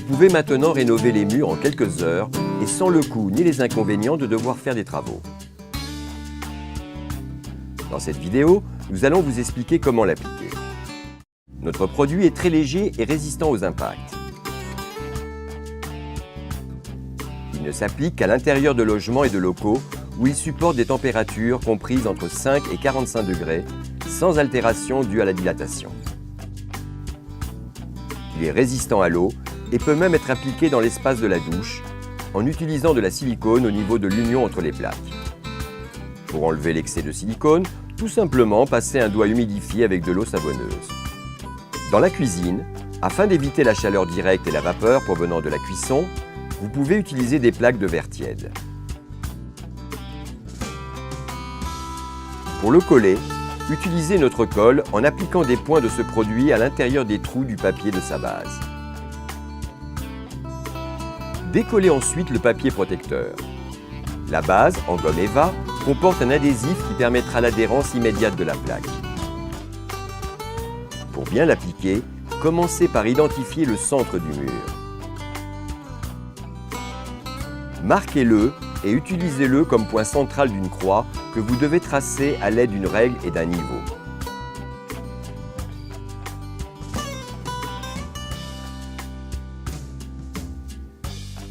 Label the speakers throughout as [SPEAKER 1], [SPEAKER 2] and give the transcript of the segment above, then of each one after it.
[SPEAKER 1] pouvez maintenant rénover les murs en quelques heures et sans le coût ni les inconvénients de devoir faire des travaux. Dans cette vidéo, nous allons vous expliquer comment l'appliquer. Notre produit est très léger et résistant aux impacts. Il ne s'applique qu'à l'intérieur de logements et de locaux où il supporte des températures comprises entre 5 et 45 degrés, sans altération due à la dilatation. Il est résistant à l'eau et peut même être appliqué dans l'espace de la douche en utilisant de la silicone au niveau de l'union entre les plaques. Pour enlever l'excès de silicone, tout simplement passer un doigt humidifié avec de l'eau savonneuse. Dans la cuisine, afin d'éviter la chaleur directe et la vapeur provenant de la cuisson, vous pouvez utiliser des plaques de verre tiède. Pour le coller, utilisez notre colle en appliquant des points de ce produit à l'intérieur des trous du papier de sa base. Décollez ensuite le papier protecteur. La base, en gomme Eva, comporte un adhésif qui permettra l'adhérence immédiate de la plaque. Pour bien l'appliquer, commencez par identifier le centre du mur. Marquez-le et utilisez-le comme point central d'une croix que vous devez tracer à l'aide d'une règle et d'un niveau.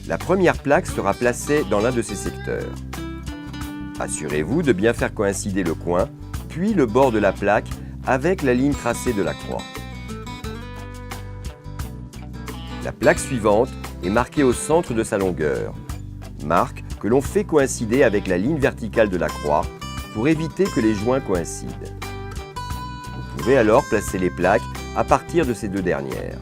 [SPEAKER 1] La première plaque sera placée dans l'un de ces secteurs. Assurez-vous de bien faire coïncider le coin, puis le bord de la plaque avec la ligne tracée de la croix. La plaque suivante est marquée au centre de sa longueur, marque que l'on fait coïncider avec la ligne verticale de la croix pour éviter que les joints coïncident. Vous pouvez alors placer les plaques à partir de ces deux dernières.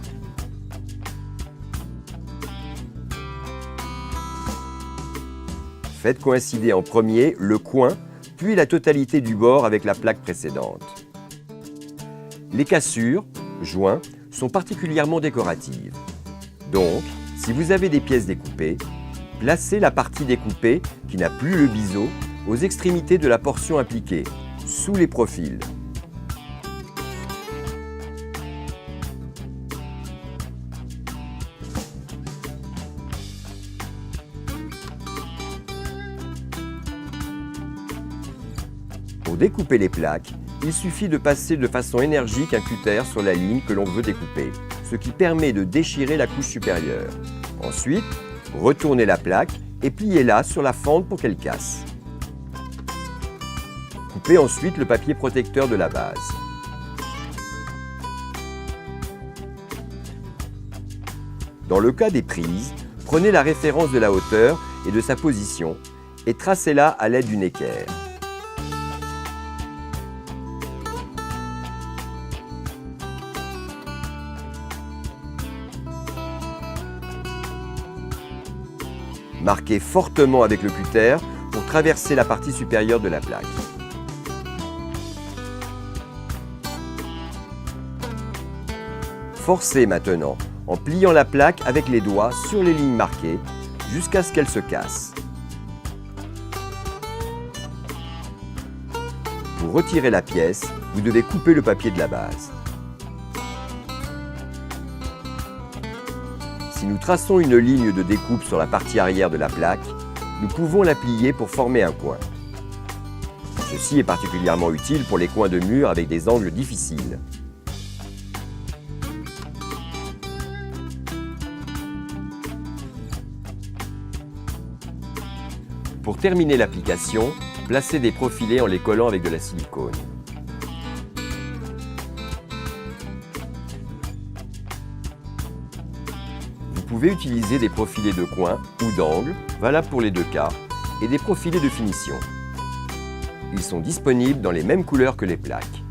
[SPEAKER 1] Faites coïncider en premier le coin, puis la totalité du bord avec la plaque précédente. Les cassures, joints, sont particulièrement décoratives. Donc, si vous avez des pièces découpées, placez la partie découpée, qui n'a plus le biseau, aux extrémités de la portion appliquée, sous les profils. Pour découper les plaques, il suffit de passer de façon énergique un cutter sur la ligne que l'on veut découper, ce qui permet de déchirer la couche supérieure. Ensuite, retournez la plaque et pliez-la sur la fente pour qu'elle casse. Coupez ensuite le papier protecteur de la base. Dans le cas des prises, prenez la référence de la hauteur et de sa position et tracez-la à l'aide d'une équerre. Marquez fortement avec le cutter pour traverser la partie supérieure de la plaque. Forcez maintenant en pliant la plaque avec les doigts sur les lignes marquées jusqu'à ce qu'elle se casse. Pour retirer la pièce, vous devez couper le papier de la base. Si nous traçons une ligne de découpe sur la partie arrière de la plaque, nous pouvons la plier pour former un coin. Ceci est particulièrement utile pour les coins de mur avec des angles difficiles. Pour terminer l'application, placez des profilés en les collant avec de la silicone. Vous pouvez utiliser des profilés de coin ou d'angle, valables pour les deux cas, et des profilés de finition. Ils sont disponibles dans les mêmes couleurs que les plaques.